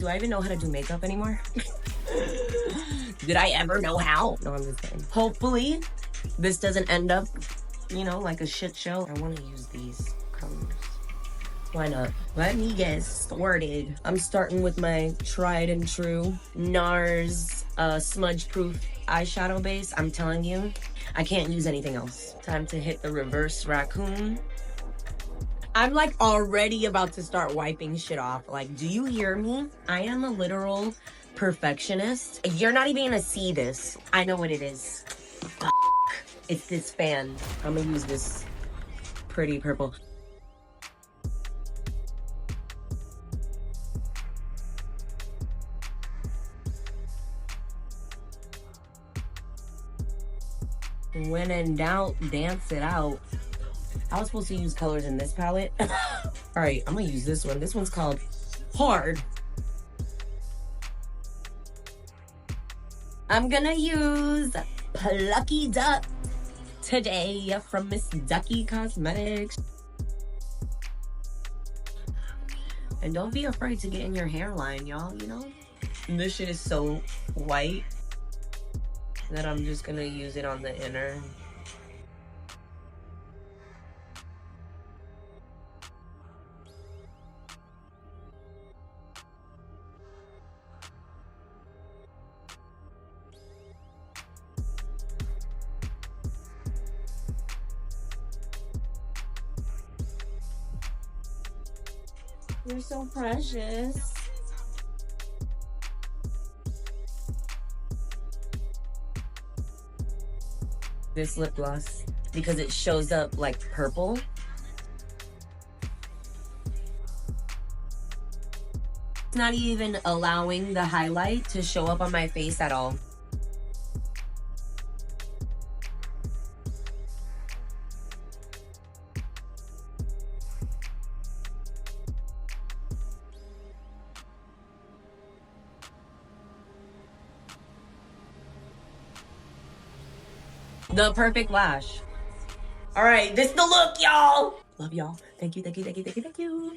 Do I even know how to do makeup anymore? Did I ever know how? No, I'm just kidding. Hopefully, this doesn't end up, you know, like a shit show. I want to use these colors. Why not? Let me get started. I'm starting with my tried and true NARS smudge proof eyeshadow base. I'm telling you, I can't use anything else. Time to hit the reverse raccoon. I'm like already about to start wiping shit off. Like, do you hear me? I am a literal perfectionist. You're not even gonna see this. I know what it is. It's this fan. I'm gonna use this pretty purple. When in doubt, dance it out. I was supposed to use colors in this palette. All right, I'm gonna use this one. This one's called Hard. I'm gonna use Plucky Duck today from Miss Ducky Cosmetics. And don't be afraid to get in your hairline, y'all, you know? This shit is so white that I'm just gonna use it on the inner. You're so precious. This lip gloss because it shows up like purple. It's not even allowing the highlight to show up on my face at all. The perfect lash. All right, this the look, y'all. Love y'all. Thank you, thank you, thank you, thank you, thank you.